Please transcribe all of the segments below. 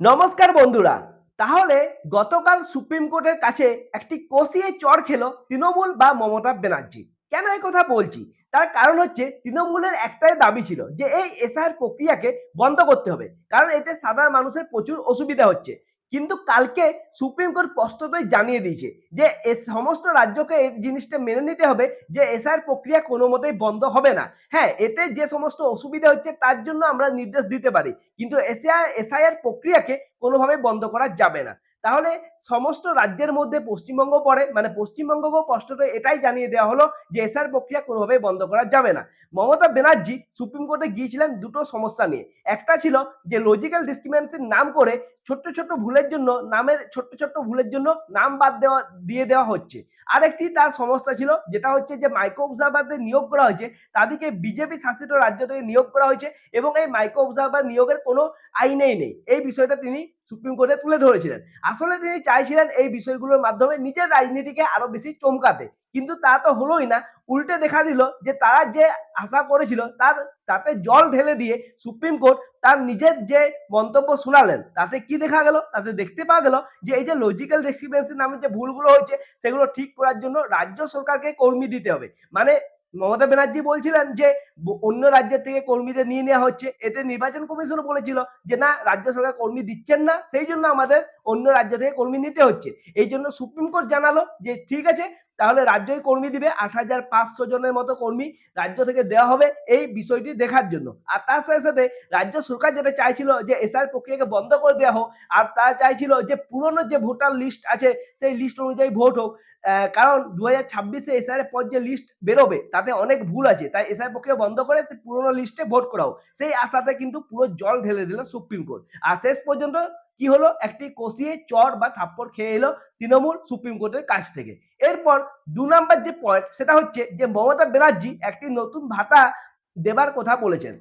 নমস্কার বন্ধুরা। তাহলে গতকাল সুপ্রিম কোর্টের কাছে একটি কষিয়ে চড় খেলো তৃণমূল বা মমতা ব্যানার্জি। কেন এই কথা বলছি? তার কারণ হচ্ছে তৃণমূলের একটাই দাবি ছিল যে এই এসআইআর প্রক্রিয়াকে বন্ধ করতে হবে, কারণ এতে সাধারণ মানুষের প্রচুর অসুবিধা হচ্ছে। কিন্তু কালকে সুপ্রিম কোর্ট স্পষ্টতই জানিয়ে দিয়েছে যে সমস্ত রাজ্যকে এই জিনিসটা মেনে নিতে হবে যে এসআইআর প্রক্রিয়া কোনো মতেই বন্ধ হবে না। হ্যাঁ, এতে যে সমস্ত অসুবিধা হচ্ছে তার জন্য আমরা নির্দেশ দিতে পারি, কিন্তু এসআইআর প্রক্রিয়াকে কোনোভাবে বন্ধ করা যাবে না। তাহলে সমস্ত রাজ্যের মধ্যে পশ্চিমবঙ্গ পড়ে, মানে পশ্চিমবঙ্গকেও স্পষ্টত এটাই জানিয়ে দেওয়া হলো যে এসআইআর প্রক্রিয়া কোনোভাবেই বন্ধ করা যাবে না। মমতা ব্যানার্জি সুপ্রিম কোর্টে গিয়েছিলেন দুটো সমস্যা নিয়ে। একটা ছিল যে লজিক্যাল ডিসক্রিমিনেন্সির নাম করে ছোট্ট ছোট্ট ভুলের জন্য, নামের ছোট্ট ছোট্ট ভুলের জন্য নাম বাদ দিয়ে দেওয়া হচ্ছে। আরেকটি তার সমস্যা ছিল, যেটা হচ্ছে যে মাইক্রো অবজারভারদের নিয়োগ করা হয়েছে তাদেরকে বিজেপি শাসিত রাজ্য থেকে নিয়োগ করা হয়েছে এবং এই মাইক্রো অবজারভার নিয়োগের কোনো আইনেই নেই। এই বিষয়টা তিনি সুপ্রিম কোর্টে তুলে ধরেছিলেন। আসলে তিনি চাইছিলেন এই বিষয়গুলোর মাধ্যমে নিজের রাজনীতিকে আরো বেশি চমকাতে, কিন্তু তা তো হলোই না। উল্টে দেখা দিল যে তারা যে আশা করেছিল তাতে জল ঢেলে দিয়ে সুপ্রিম কোর্ট তার নিজের যে মন্তব্য শোনালেন, তাতে কি দেখা গেল? তাতে দেখতে পাওয়া গেল যে এই যে লজিক্যাল ডিসক্রিমিনেন্সি নামে যে ভুলগুলো হয়েছে সেগুলো ঠিক করার জন্য রাজ্য সরকারকে কর্মী দিতে হবে। মানে মমতা ব্যানার্জি বলছিলেন যে অন্য রাজ্যের থেকে কর্মীদের নিয়ে নেওয়া হচ্ছে। এতে নির্বাচন কমিশনও বলেছিল যে না, রাজ্য সরকার কর্মী দিচ্ছেন না, সেই জন্য আমাদের অন্য রাজ্য থেকে কর্মী নিতে হচ্ছে। এই জন্য সুপ্রিম কোর্ট জানালো যে ঠিক আছে, তাহলে রাজ্যই কর্মী দিবে। ৮৫০০ জনের মতো কর্মী রাজ্য থেকে দেওয়া হবে এই বিষয়টি দেখার জন্য। আর তার সাথে সাথে রাজ্য সরকার যেটা চাইছিল যে এসআইআর প্রক্রিয়াকে বন্ধ করে দেওয়া হোক, আর তারা চাইছিল যে পুরনো যে ভোটার লিস্ট আছে সেই লিস্ট অনুযায়ী ভোট হোক। কারণ ২০২৬-এ এসআইআর পর যে লিস্ট বেরোবে তাতে অনেক ভুল আছে, তাই এসআইআর প্রক্রিয়া বন্ধ করে সে পুরনো লিস্টে ভোট করা হোক। সেই আশাতে কিন্তু পুরো জল ঢেলে দিল সুপ্রিম কোর্ট। আর শেষ পর্যন্ত কি হলো? একটি কষিয়ে চড় বা থাপ্পড় খেয়ে এলো তৃণমূল সুপ্রিম কোর্টের কাছ থেকে। এরপর ২ নাম্বার যে পয়েন্ট, সেটা হচ্ছে যে মমতা ব্যানার্জি একটি নতুন ভাতা দেবার কথা বলেছেন।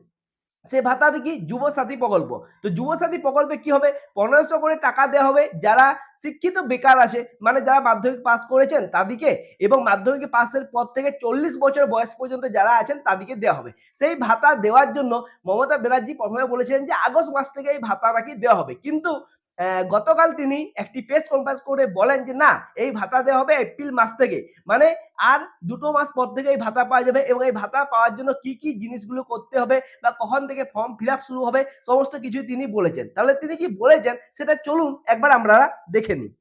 সে ভাতাটি কি? যুবসাথী প্রকল্প। তো যুবসাথী প্রকল্পে কি হবে? ১৫০০ করে টাকা দেওয়া হবে যারা শিক্ষিত বেকার আছে, মানে যারা মাধ্যমিক পাস করেছেন তাদেরকে, এবং মাধ্যমিক পাসের পর থেকে ৪০ বছর বয়স পর্যন্ত যারা আছেন তাদেরকে দেওয়া হবে। সেই ভাতা দেওয়ার জন্য মমতা ব্যানার্জি প্রথমে বলেছিলেন যে আগস্ট মাস থেকে এই ভাতা নাকি দেওয়া হবে, কিন্তু গতকাল তিনি একটি প্রেস কনফারেন্স করে বলেন যে না, এই ভাতা দেওয়া হবে এপ্রিল মাস থেকে। মানে আর ২ মাস পর থেকে এই ভাতা পাওয়া যাবে, এবং এই ভাতা পাওয়ার জন্য কি কি জিনিসগুলো করতে হবে বা কখন থেকে ফর্ম ফিল আপ শুরু হবে সমস্ত কিছুই তিনি বলেছেন। তাহলে তিনি কি বলেছেন সেটা চলুন একবার আমরা দেখে নিই।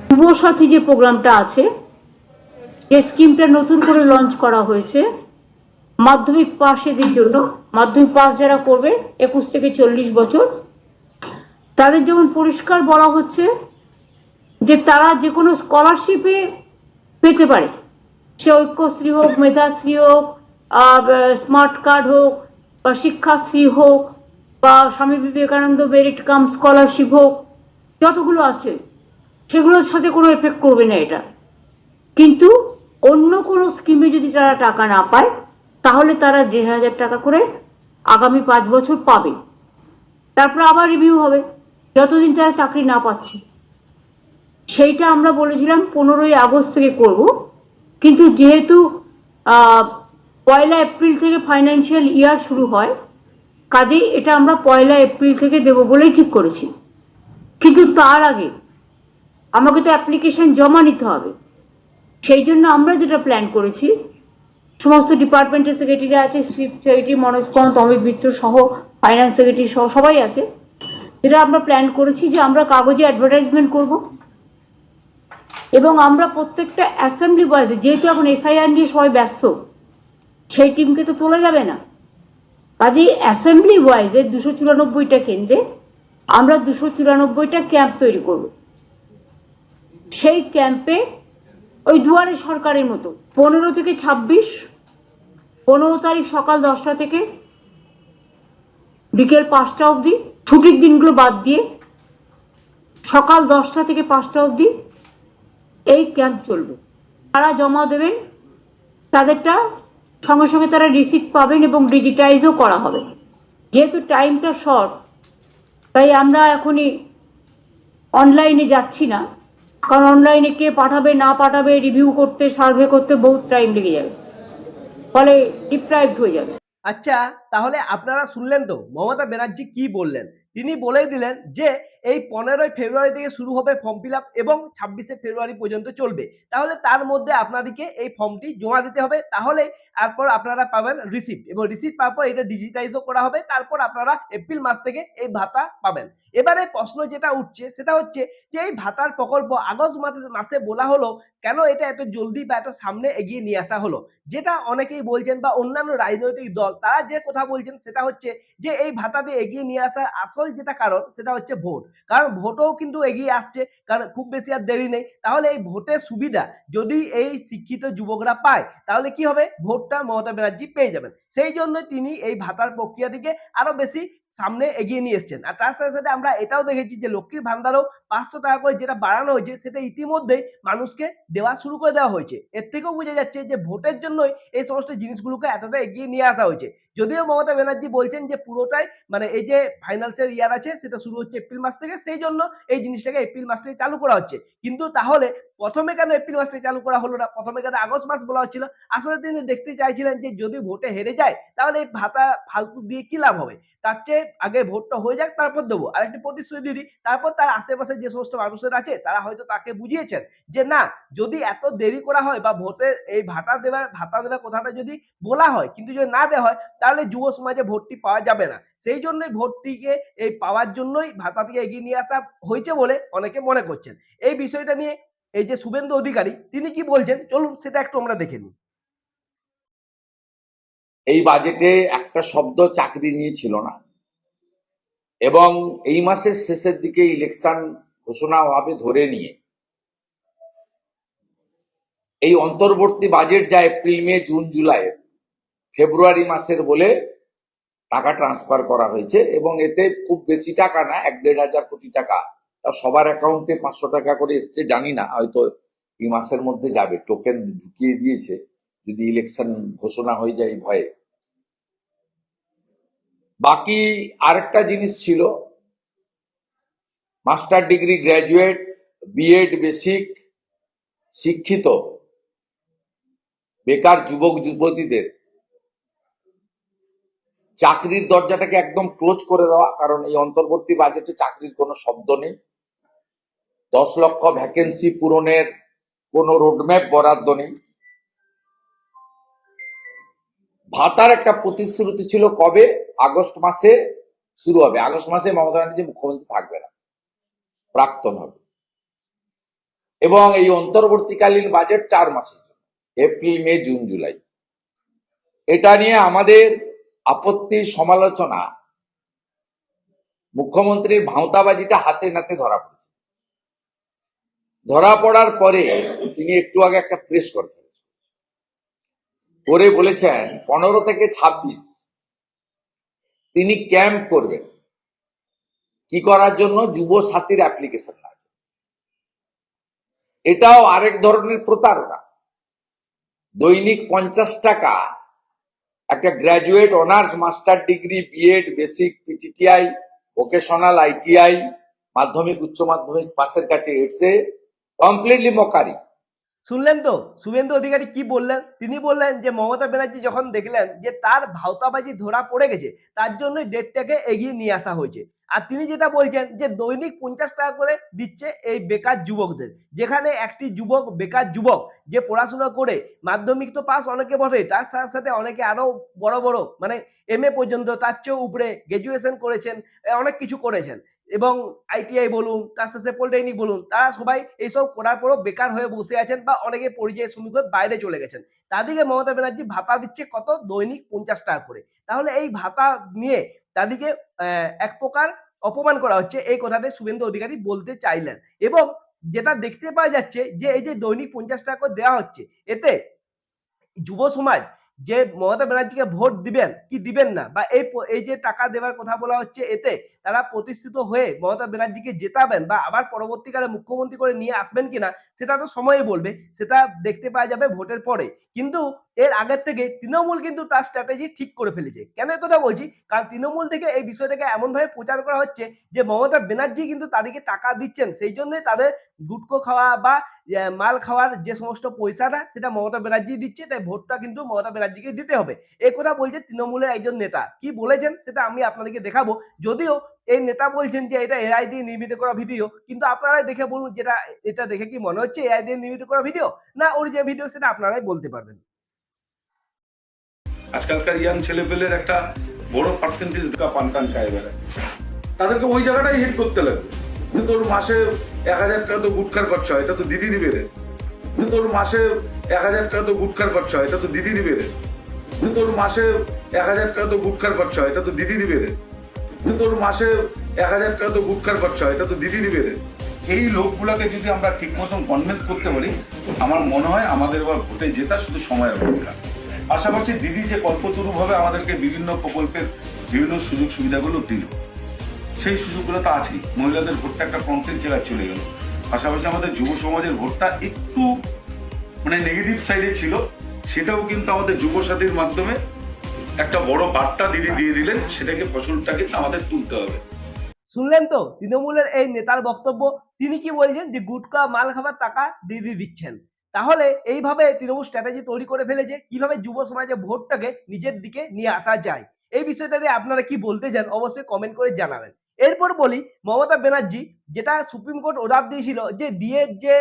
যুবসাথী যে প্রোগ্রামটা আছে, যে স্কিমটা নতুন করে লঞ্চ করা হয়েছে মাধ্যমিক পাশেদের জন্য, মাধ্যমিক পাস যারা করবে ২১ থেকে ৪০ বছর, তাদের যেমন পরিষ্কার বলা হচ্ছে যে তারা যে কোনো স্কলারশিপে পেতে পারে, সে ঐক্যশ্রী হোক, মেধাশ্রী হোক, স্মার্ট কার্ড হোক, বা শিক্ষাশ্রী হোক, বা Swami Vivekananda merit cum scholarship হোক, যতগুলো আছে সেগুলোর সাথে কোনো এফেক্ট করবে না এটা। কিন্তু অন্য কোনো স্কিমে যদি তারা টাকা না পায় তাহলে তারা ১৫০০ টাকা করে আগামী ৫ বছর পাবে। তারপর আবার রিভিউ হবে যতদিন তারা চাকরি না পাচ্ছে। সেইটা আমরা বলেছিলাম ১৫ই আগস্ট থেকে করব, কিন্তু যেহেতু ১লা এপ্রিল থেকে ফাইন্যান্সিয়াল ইয়ার শুরু হয়, কাজেই এটা আমরা ১লা এপ্রিল থেকে দেব বলেই ঠিক করেছি। কিন্তু তার আগে আমাকে তো অ্যাপ্লিকেশন জমা নিতে হবে। সেই জন্য আমরা যেটা প্ল্যান করেছি, সমস্ত ডিপার্টমেন্টের সেক্রেটারি আছে, চিফ সেক্রেটারি মনোজ পন্ত, অমিত মিত্র সহ, ফাইন্যান্স সেক্রেটারি সহ সবাই আছে, যেটা আমরা প্ল্যান করেছি যে আমরা কাগজে অ্যাডভার্টাইজমেন্ট করব, এবং আমরা প্রত্যেকটা অ্যাসেম্বলি ওয়াইজে, যেহেতু এখন এসআইআর নিয়ে সবাই ব্যস্ত, সেই টিমকে তো তোলা যাবে না, কাজেই অ্যাসেম্বলি ওয়াইজে ২৯৪টা কেন্দ্রে আমরা ২৯৪টা ক্যাম্প তৈরি করব। সেই ক্যাম্পে ওই দুয়ারে সরকারের মতো ১৫ থেকে ২৬, ১৫ তারিখ সকাল ১০টা থেকে বিকেল ৫টা অবধি, ছুটির দিনগুলো বাদ দিয়ে সকাল ১০টা থেকে ৫টা অবধি এই ক্যাম্প চলবে। তারা জমা দেবেন, তাদেরটা সঙ্গে সঙ্গে তারা রিসিপ্ট পাবেন এবং ডিজিটাইজও করা হবে। যেহেতু টাইমটা শর্ট, তাই আমরা এখনই অনলাইনে যাচ্ছি না, কারণ অনলাইনে কে পাঠাবে না পাঠাবে রিভিউ করতে, সার্ভে করতে বহুত টাইম লেগে যাবে, ফলে ডিপ্রাইভড হয়ে যাবে। আচ্ছা, তাহলে আপনারা শুনলেন তো মমতা ব্যানার্জি কি বললেন। তিনি বলেই দিলেন যে এই 15ই ফেব্রুয়ারি থেকে শুরু হবে ফর্ম ফিল আপ এবং 26শে ফেব্রুয়ারি পর্যন্ত চলবে। তাহলে তার মধ্যে আপনাদেরকে এই ফর্মটি জমা দিতে হবে, তাহলে তারপর আপনারা পাবেন রিসিপ্ট এবং রিসিপ্ট পাওয়ার পর এটা ডিজিটাইজও করা হবে, তারপর আপনারা এপ্রিল মাস থেকে এই ভাতা পাবেন। এবারে প্রশ্ন যেটা উঠছে সেটা হচ্ছে যে এই ভাতার প্রকল্প আগস্ট মাসে বলা হলো, কেন এটা এত জলদি বা এত সামনে এগিয়ে নিয়ে আসা হলো? যেটা অনেকেই বলছেন বা অন্যান্য রাজনৈতিক দল তারা যে কথা বলছেন সেটা হচ্ছে যে এই ভাতাটি এগিয়ে নিয়ে আসার আসল যেটা কারণ সেটা হচ্ছে ভোট। কারণ ভোটও কিন্তু এগিয়ে আসছে, কারণ খুব বেশি আর দেরি নেই। তাহলে এই ভোটের সুবিধা যদি এই শিক্ষিত যুবকরা পায় তাহলে কি হবে, ভোটটা মমতা ব্যানার্জি পেয়ে যাবেন। সেই জন্য তিনি এই ভাতার প্রক্রিয়াটিকে আরো বেশি সামনে এগিয়ে নিয়ে এসছেন। আর তার সাথে সাথে আমরা এটাও দেখেছি যে লক্ষ্মীর ভান্ডারও 500 টাকা করে যেটা বাড়ানো হয়েছে সেটা ইতিমধ্যেই মানুষকে দেওয়া শুরু করে দেওয়া হয়েছে। এর থেকেও বোঝা যাচ্ছে যে ভোটের জন্যই এই সমস্ত জিনিসগুলোকে এতটা এগিয়ে নিয়ে আসা হয়েছে। যদিও মমতা ব্যানার্জি বলছেন যে পুরোটাই মানে এই যে ফাইন্যান্সিয়াল ইয়ার আছে সেটা শুরু হচ্ছে এপ্রিল মাস থেকে, সেই জন্য এই জিনিসটাকে এপ্রিল মাস থেকে চালু করা হচ্ছে। কিন্তু তাহলে প্রথমে কেন এপ্রিল মাস থেকে চালু করা হলো না, প্রথমে কেন আগস্ট মাস বলা হচ্ছিল? আসলে তিনি দেখতে চাইছিলেন যে যদি ভোটে হেরে যায় তাহলে এই ভাতা ফালতু দিয়ে কি লাভ হবে, তার চেয়ে আগে ভোটটা হয়ে যাক তারপর দেবো, আর একটি প্রতিশ্রুতি দিই। তারপর তার আশেপাশে যে সমস্ত মানুষের আছে তারা হয়তো তাকে বুঝিয়েছেন যে না, যদি এত দেরি করা হয় বা ভোটে এই ভাতা দেওয়ার কথাটা যদি বলা হয় কিন্তু যদি না দেওয়া হয় তাহলে যুব সমাজে ভোটটি পাওয়া যাবে না। সেই জন্যই ভোটটিকে এই পাওয়ার জন্যই ভাতাটিকে এগিয়ে নিয়ে আসা হয়েছে বলে অনেকে মনে করছেন। এই বিষয়টা নিয়ে এই যে শুভেন্দু অধিকারী তিনি কি বলছেন চলুন সেটা একটু আমরা দেখে নিই। এই বাজেটে একটা শব্দ চাকরি নিয়ে ছিল না, এবং এই মাসের শেষের দিকে ইলেকশন ঘোষণা হবে ধরে নিয়ে এই অন্তর্বর্তী বাজেট যা এপ্রিল মে জুন জুলাই ফেব্রুয়ারি মাসের বলে টাকা ট্রান্সফার করা হয়েছে, এবং এতে খুব বেশি টাকা না, 1-1.5 কোটি টাকা। তা সবার অ্যাকাউন্টে 500 টাকা করে এসছে জানি না, হয়তো এই মাসের মধ্যে যাবে, টোকেন ঢুকিয়ে দিয়েছে যদি ইলেকশন ঘোষণা হয়ে যায় এই ভয়ে। বাকি আরেকটা জিনিস ছিল, master degree graduate, BEd basic শিক্ষিত বেকার যুবক যুবতীদের চাকরির দরজাটাকে একদম ক্লোজ করে দেওয়া, কারণ এই অন্তর্বর্তী বাজেটে চাকরির কোনো শব্দ নেই। 10 লক্ষ ভ্যাকেন্সি পূরণের কোনো রোডম্যাপ বরাদ্দ নেই। ভাতার একটা প্রতিশ্রুতি ছিল কবে, আগস্ট মাসে শুরু হবে। আগস্ট মাসে মমতা ব্যানার্জি মুখ্যমন্ত্রী থাকবে না, প্রাক্তন হবে, এবং এই অন্তর্বর্তীকালীন বাজেট 4 মাসের জন্য, এপ্রিল মে জুন জুলাই। এটা নিয়ে আমাদের আপত্তি সমালোচনা, মুখ্যমন্ত্রীর ভাঁওতাবাজিটা হাতে নাতে ধরা পড়েছে। ধরা পড়ার পরে তিনি একটু আগে একটা প্রেস কনফারেন্স করে বলেছেন 15 থেকে 26 তিনি ক্যাম্প করবেন। কি করার জন্য? যুব সাথীর অ্যাপ্লিকেশন আছে। এটাও আরেক ধরনের প্রতারণা। দৈনিক 50 টাকা একটা graduate, honours, master degree, BEd, basic, PTTI, vocational, ITI, মাধ্যমিক উচ্চ মাধ্যমিক পাশের কাছে এসে কমপ্লিটলি মকারি। শুনলেন তো শুভেন্দু অধিকারী কি বললেন? তিনি বললেন যে মমতা ব্যানার্জি যখন দেখলেন যে তার ভাওতাবাজি ধরা পড়ে গেছে তার জন্যই ডেটটাকে এগিয়ে নিয়ে আসা হয়েছে। আর তিনি যেটা বলছেন যে দৈনিক 50 টাকা করে দিচ্ছে এই বেকার যুবকদের, যেখানে একটি যুবক, বেকার যুবক যে পড়াশোনা করে মাধ্যমিক তো পাস অনেকে বটে, তার সাথে সাথে অনেকে আরো বড় বড় মানে এমএ পর্যন্ত তার চেয়েও উপরে গ্রাজুয়েশন করেছেন, অনেক কিছু করেছেন, এবং আইটিআই বলুন, তার সাথে পলিটেকনিক বলুন, তারা সবাই এইসব করার পরও বেকার হয়ে বসে আছেন বা অনেকে পরিযায়ী শ্রমিক হয়ে বাইরে চলে গেছেন। তাদেরকে মমতা ব্যানার্জি ভাতা দিচ্ছে কত? দৈনিক 50 টাকা করে। তাহলে এই ভাতা নিয়ে তাদেরকে এক প্রকার অপমান করা হচ্ছে, এই কথাটা শুভেন্দু অধিকারী বলতে চাইলেন। এবং যেটা দেখতে পাওয়া যাচ্ছে যে এই যে দৈনিক 50 টাকা করে দেওয়া হচ্ছে, এতে যুব সমাজ যে মমতা ব্যানার্জিকে ভোট দিবেন কি দিবেন না, বা এই যে টাকা দেওয়ার কথা বলা হচ্ছে, এতে তারা প্রতিষ্ঠিত হয়ে মমতা ব্যানার্জিকে জেতাবেন বা আবার পরবর্তীকালে মুখ্যমন্ত্রী করে নিয়ে আসবেন কিনা সেটা তো সময়ই বলবে, সেটা দেখতে পাওয়া যাবে ভোটের পরে। কিন্তু এর আগের থেকে তৃণমূল কিন্তু তার স্ট্র্যাটেজি ঠিক করে ফেলেছে। কেন এই কথা বলছি? কারণ তৃণমূল থেকে এই বিষয়টাকে এমনভাবে প্রচার করা হচ্ছে যে মমতা ব্যানার্জি কিন্তু তাদেরকে টাকা দিচ্ছেন। সেই জন্যই তাদের গুটখো খাওয়া বা মাল খাওয়ার যে সমস্ত পয়সাটা সেটা মমতা ব্যানার্জি দিচ্ছে। তাই ভোটটা কিন্তু মমতা ব্যানার্জিকে দিতে হবে। এই কথা বলছে তৃণমূলের একজন নেতা। কি বলেছেন সেটা আমি আপনাদেরকে দেখাবো। যদিও এই নেতা বলছেন যে এটা এআই দিয়ে নির্মিত করা ভিডিও। কিন্তু আপনারাই দেখে বলুন এটা দেখে কি মনে হচ্ছে এআই দিয়ে নির্মিত করা ভিডিও? না অরিজিনাল ভিডিও সেটা আপনারাই বলতে পারবেন। আজকালকার ইয়াং ছেলেপেলের একটা বড় পার্সেন্টেজ পান টান খায় বেড়ায়, তাদেরকে ওই জায়গাটাই হিট করতে লাগবে। কিন্তু তোর মাসে 1,000 টাকা তো গুটখার খরচা হয়, এটা তো দিদি দিবে রে। কিন্তু তোর মাসে 1,000 টাকা তো গুটখার খরচা হয়, এটা তো দিদি দিবে রে। কিন্তু তোর মাসে 1,000 টাকা তো গুটখার খরচা হয়, এটা তো দিদি দিবে রে। কিন্তু তোর মাসে 1,000 টাকা তো গুটখার খরচা হয়, এটা তো দিদি দিবে রে। এই লোকগুলাকে যদি আমরা ঠিক মতন কনভিন্স করতে পারি, আমার মনে হয় আমাদের এবার ভোটে জেতা শুধু সময়ের অপেক্ষা। পাশাপাশি দিদি যে কল্পতরু ভাবে আমাদেরকে বিভিন্ন প্রকল্পের বিভিন্ন সুযোগ সুবিধাগুলো দিল, সেই সুযোগগুলো তো আছেই। মহিলাদের ভোটটা একটা ফ্রন্টের জায়গায় চলে গেল। পাশাপাশি আমাদের যুব সমাজের ভোটটা একটু মানে নেগেটিভ সাইডে ছিল, সেটাও কিন্তু আমাদের যুব সাথীর মাধ্যমে একটা বড় বার্তা দিদি দিয়ে দিলেন। সেটাকে ফসলটাকে আমাদের তুলতে হবে। শুনলেন তো তৃণমূলের এই নেতার বক্তব্য। তিনি কি বলছেন যে গুটকা মাল খাবার টাকা দিদি দিচ্ছেন। তাহলে এইভাবে তৃণমূল স্ট্র্যাটেজি তৈরি করে ফেলেছে কিভাবে যুব সমাজের ভোটটাকে নিজের দিকে নিয়ে আসা যায়। এই বিষয়টা নিয়ে আপনারা কি বলতে চান অবশ্যই কমেন্ট করে জানাবেন। এরপর বলি মমতা ব্যানার্জি যেটা সুপ্রিম কোর্ট অর্ডার দিয়েছিল যে ডিএর যে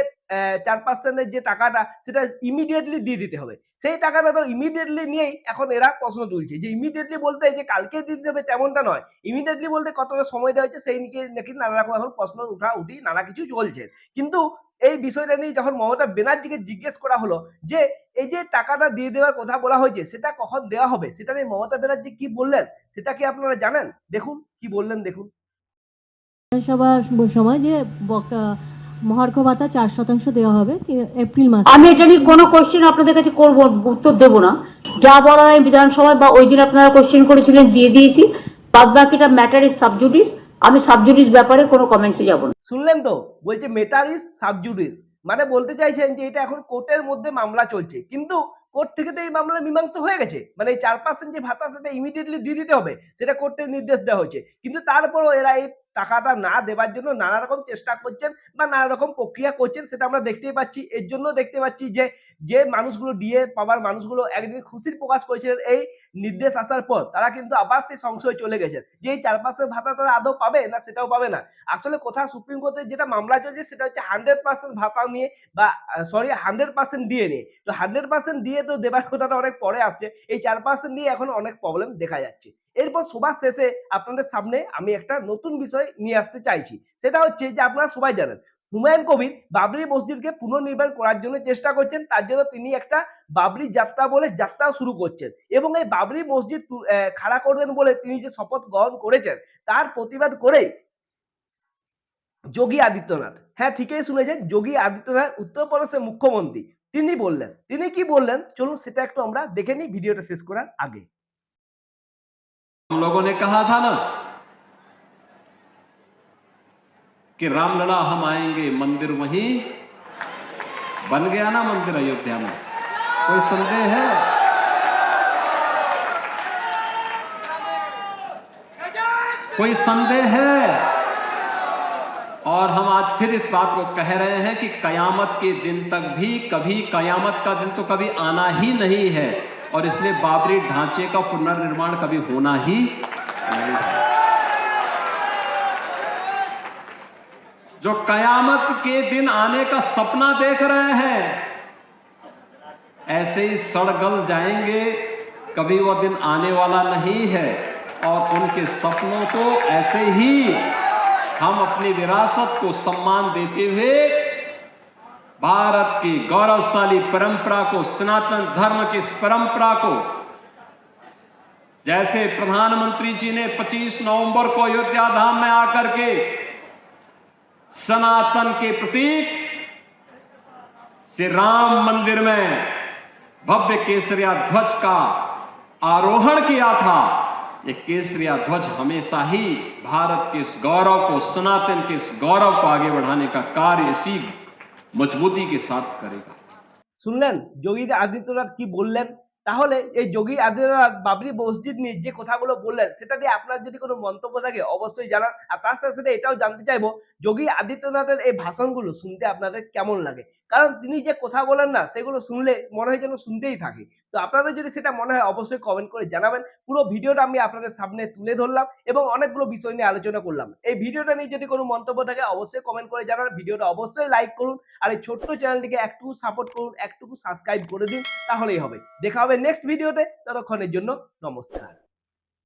4% যে টাকাটা সেটা ইমিডিয়েটলি দিয়ে দিতে হবে। সেই টাকাটা তো ইমিডিয়েটলি নিয়েই এখন এরা প্রশ্ন তুলছে যে ইমিডিয়েটলি বলতে যে কালকে দিয়ে দিতে হবে তেমনটা নয়। ইমিডিয়েটলি বলতে কতটা সময় দেওয়া হয়েছে সেই নিয়ে নাকি নানা রকম এখন প্রশ্ন উঠি নানা কিছু চলছে। কিন্তু এই বিষয়টা নিয়ে যখন মমতা ব্যানার্জিকে জিজ্ঞেস করা হলো যে এই যে টাকাটা দিয়ে দেওয়ার কথা বলা হয়েছে সেটা কখন দেওয়া হবে সেটা নিয়ে মমতা ব্যানার্জি কি বললেন সেটা কি আপনারা জানেন? দেখুন কি বললেন দেখুন। সবার সময় যে মহার্ঘ ভাতা 4% দেওয়া হবে এপ্রিল মাসে। আমি এটা নিয়ে কোনো কোশ্চেন আপনাদের কাছে করবো, উত্তর দেবো না। যা বলার আমি বিধানসভায় বা ওই দিন আপনারা কোশ্চেন করেছিলেন দিয়ে দিয়েছি। বাদ বাকিটা ম্যাটার ইজ সাবজুডিস। আমি সাবজুডিস ব্যাপারে কোনো কমেন্টসে যাব না। শুনলেন তো বলছে ম্যাটার ইজ সাবজুডিস, মানে বলতে চাইছেন যে এটা এখন কোর্টের মধ্যে মামলা চলছে, কিন্তু কোর্ট থেকে তো এই মামলা মীমাংসা হয়ে গেছে। মানে এই 4% যে ভাতা সেটা ইমিডিয়েটলি দিয়ে দিতে হবে, সেটা কোর্টের নির্দেশ দেওয়া হয়েছে। কিন্তু তারপরও এরা এই টাকাটা না দেওয়ার জন্য নানা রকম চেষ্টা করছেন বা নানা রকম প্রক্রিয়া করছেন, সেটা আমরা দেখতেই পাচ্ছি। এর জন্য দেখতে পাচ্ছি যে যে মানুষগুলো ডিএ পাওয়ার মানুষগুলো একদিন খুশির প্রকাশ করেছিলেন এই নির্দেশ আসার পর, তারা কিন্তু আবার সেই সংশয়ে চলে গেছেন যে এই 4% ভাতা তারা আদৌ পাবে না সেটাও পাবে না। আসলে কোথাও সুপ্রিম কোর্টে যেটা মামলা চলছে সেটা হচ্ছে 100% ভাতা নিয়ে বা 100% দিয়ে নিয়ে। তো 100% দিয়ে তো দেবার কথাটা অনেক পরে আসছে, এই 4% নিয়ে এখন অনেক প্রবলেম দেখা যাচ্ছে। এরপর সবার শেষে আপনাদের সামনে আমি একটা নতুন বিষয় নিয়ে আসতে চাইছি। সেটা হচ্ছে যে আপনারা সবাই জানেন হুমায়ুন কবির বাবরি মসজিদকে পুনর্নির্মাণ করার জন্য চেষ্টা করছেন। তার জন্য তিনি একটা বাবরি যাত্রা বলে যাত্রা শুরু করছেন এবং এই বাবরি মসজিদ খাড়া করবেন বলে তিনি যে শপথ গ্রহণ করেছেন তার প্রতিবাদ করেই যোগী আদিত্যনাথ, হ্যাঁ ঠিকই শুনেছেন, যোগী আদিত্যনাথ উত্তরপ্রদেশের মুখ্যমন্ত্রী, তিনি বললেন। তিনি কি বললেন চলুন সেটা একটু আমরা দেখে নিই ভিডিওটা শেষ করার আগে। हम लोगों ने कहा था ना कि रामलला हम आएंगे, मंदिर वहीं बन गया ना, मंदिर अयोध्या में। कोई संदेह है? कोई संदेह है? और हम आज फिर इस बात को कह रहे हैं कि कयामत के दिन तक भी कभी, कयामत का दिन तो कभी आना ही नहीं है, और इसलिए बाबरी ढांचे का पुनर्निर्माण कभी होना ही नहीं है। जो कयामत के दिन आने का सपना देख रहे हैं, ऐसे ही सड़गल जाएंगे, कभी वो दिन आने वाला नहीं है। और उनके सपनों को ऐसे ही हम अपनी विरासत को सम्मान देते हुए भारत की गौरवशाली परंपरा को, सनातन धर्म की इस परंपरा को, जैसे प्रधानमंत्री जी ने 25 नवंबर को अयोध्या धाम में आकर के सनातन के प्रतीक श्री राम मंदिर में भव्य केसरिया ध्वज का आरोहण किया था, ये केसरिया ध्वज हमेशा ही भारत के इस गौरव को, सनातन के इस गौरव को आगे बढ़ाने का कार्य इसी मजबूती के साथ करेगा। শুনলেন যোগী আদিত্যনাথ কি বললেন? তাহলে এই যোগী আদিত্যনাথ বাবরি মসজিদ নিয়ে যে কথাগুলো বললেন সেটা নিয়ে আপনার যদি কোনো মন্তব্য থাকে অবশ্যই জানান। আর তার সাথে সাথে এটাও জানতে চাইবো যোগী আদিত্যনাথের এই ভাষণগুলো শুনতে আপনাদের কেমন লাগে, কারণ তিনি যে কথা বলেন না সেগুলো শুনলে মনে হয় যেন শুনতেই থাকি। তো আপনাদের যদি সেটা মনে হয় অবশ্যই কমেন্ট করে জানাবেন। পুরো ভিডিওটা আমি আপনাদের সামনে তুলে ধরলাম এবং অনেকগুলো বিষয় নিয়ে আলোচনা করলাম। এই ভিডিওটা নিয়ে যদি কোনো মন্তব্য থাকে অবশ্যই কমেন্ট করে জানান। ভিডিওটা অবশ্যই লাইক করুন আর এই ছোট্ট চ্যানেলটিকে একটু সাপোর্ট করুন, একটু সাবস্ক্রাইব করে দিন, তাহলেই হবে। দেখা হবে নেক্সট ভিডিওতে, ততক্ষণের জন্য নমস্কার।